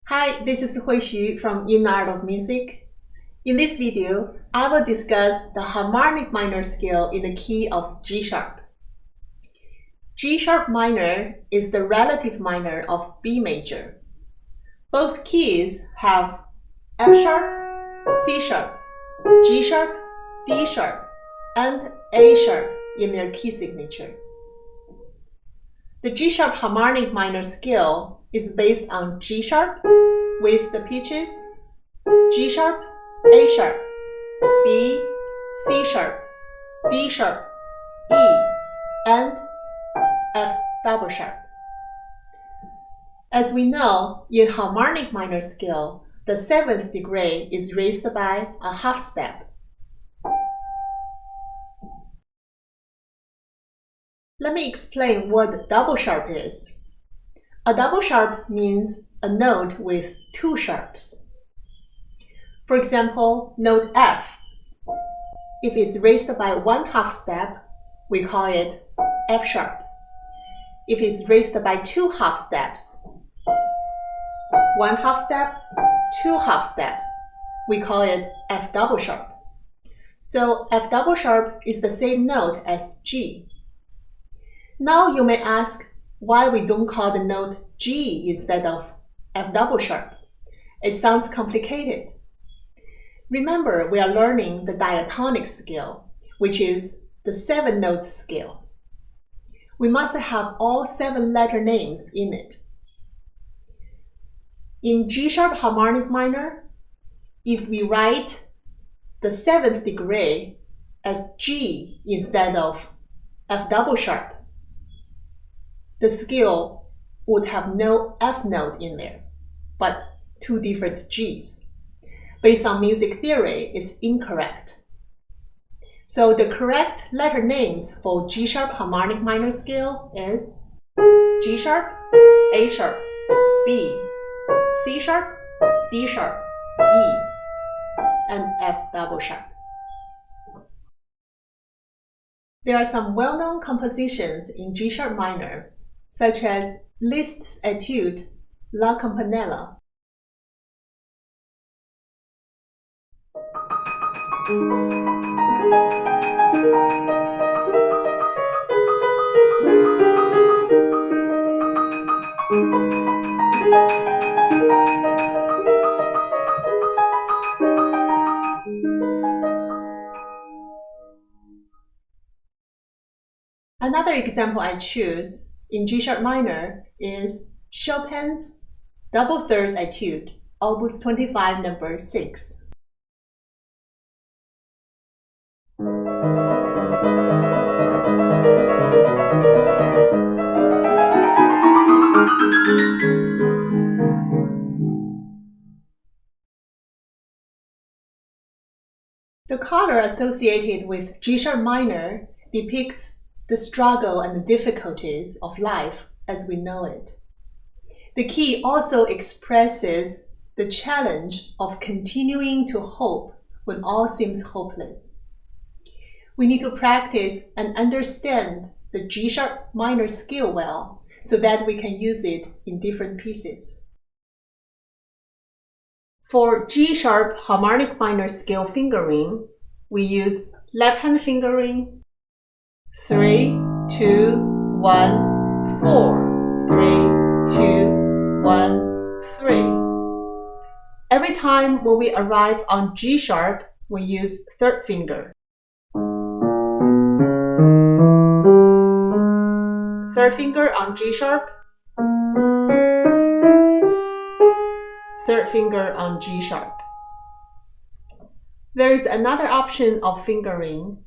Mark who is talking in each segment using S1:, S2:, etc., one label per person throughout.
S1: Hi, this is Hui Xu from In the Art of Music. In this video, I will discuss the harmonic minor scale in the key of G sharp. G sharp minor is the relative minor of B major. Both keys have F sharp, C sharp, G sharp, D sharp, and A sharp in their key signature. The G sharp harmonic minor scale is based on G sharp with the pitches G sharp, A sharp, B, C sharp, D sharp, E, and F double sharp. As we know, in harmonic minor scale, the 7th degree is raised by a half step. Let me explain what double sharp is. A double sharp means a note with two sharps. For example, note F. If it's raised by one half step, we call it F sharp. If it's raised by two half steps, one half step, two half steps, we call it F double sharp. So F double sharp is the same note as G. Now you may ask why we don't call the note G instead of F double sharp. It sounds complicated. Remember, we are learning the diatonic scale, which is the 7 notes scale. We must have all 7 letter names in it. In G sharp harmonic minor, if we write the 7th degree as G instead of F double sharp, the scale would have no F note in there, but 2 different Gs. Based on music theory, it's incorrect. So the correct letter names for G sharp harmonic minor scale is G sharp, A sharp, B, C sharp, D sharp, E, and F double sharp. There are some well-known compositions in G sharp minor, such as Liszt's etude La Campanella. Another example I choose in G sharp minor is Chopin's Double Thirds Etude, Opus 25, number 6. The color associated with G sharp minor depicts the struggle and the difficulties of life as we know it. The key also expresses the challenge of continuing to hope when all seems hopeless. We need to practice and understand the G sharp minor scale well so that we can use it in different pieces. For G sharp harmonic minor scale fingering, we use left hand fingering 3, 2, 1, 4, 3, 2, 1, 3. Every time when we arrive on G sharp, we use third finger. Third finger on G sharp, third finger on G sharp. There is another option of fingering.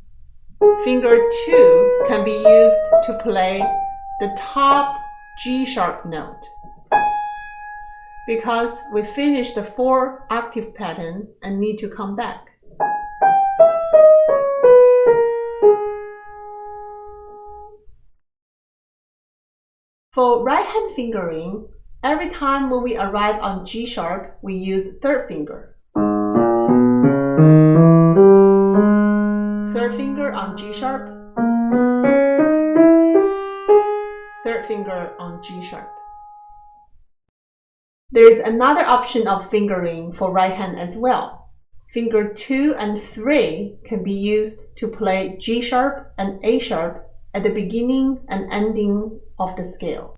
S1: Finger 2 can be used to play the top G sharp note, because we finished the 4-octave pattern and need to come back. For right hand fingering, every time when we arrive on G sharp, we use third finger. Third finger finger on G sharp, third finger on G sharp. There's another option of fingering for right hand as well. Finger 2 and 3 can be used to play G sharp and A sharp at the beginning and ending of the scale.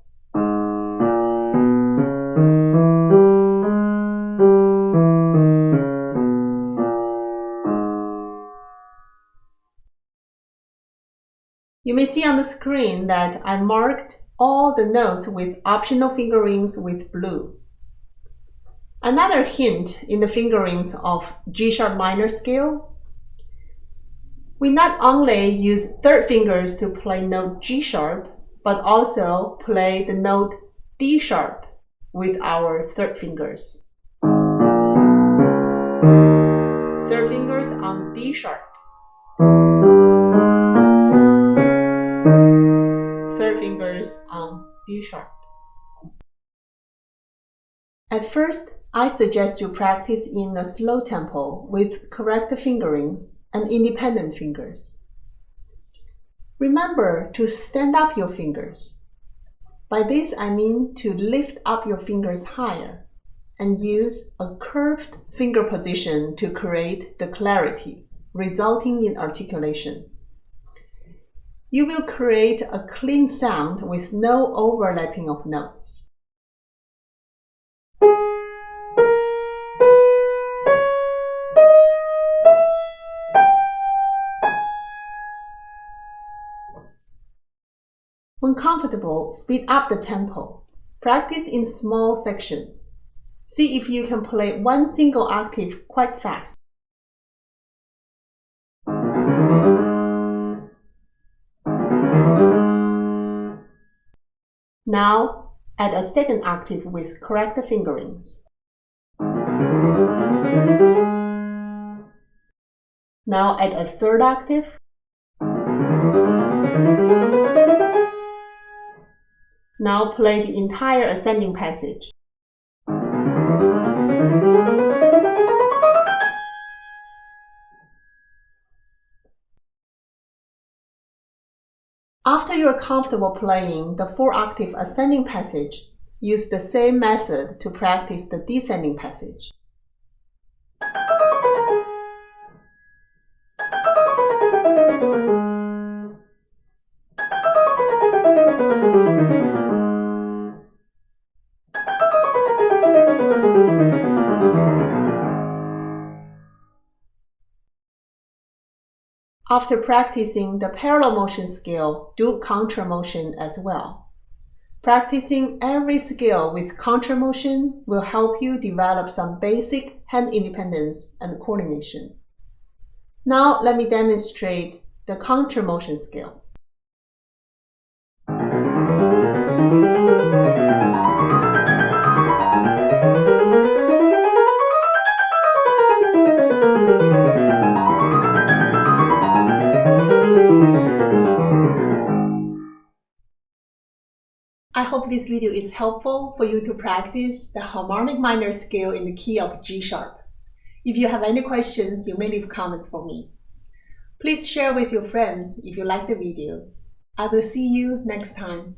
S1: You may see on the screen that I marked all the notes with optional fingerings with blue. Another hint in the fingerings of G sharp minor scale, we not only use third fingers to play note G sharp, but also play the note D sharp with our third fingers. Third fingers on D sharp. Third fingers on D sharp. At first, I suggest you practice in a slow tempo with correct fingerings and independent fingers. Remember to stand up your fingers. By this, I mean to lift up your fingers higher and use a curved finger position to create the clarity, resulting in articulation. You will create a clean sound with no overlapping of notes. When comfortable, speed up the tempo. Practice in small sections. See if you can play one single octave quite fast. Now, add a second octave with correct fingerings. Now add a third octave. Now play the entire ascending passage. After you are comfortable playing the 4-octave ascending passage, use the same method to practice the descending passage. After practicing the parallel motion scale, do contra motion as well. Practicing every scale with contra motion will help you develop some basic hand independence and coordination. Now let me demonstrate the contra motion scale. I hope this video is helpful for you to practice the harmonic minor scale in the key of G sharp. If you have any questions, you may leave comments for me. Please share with your friends if you like the video. I will see you next time.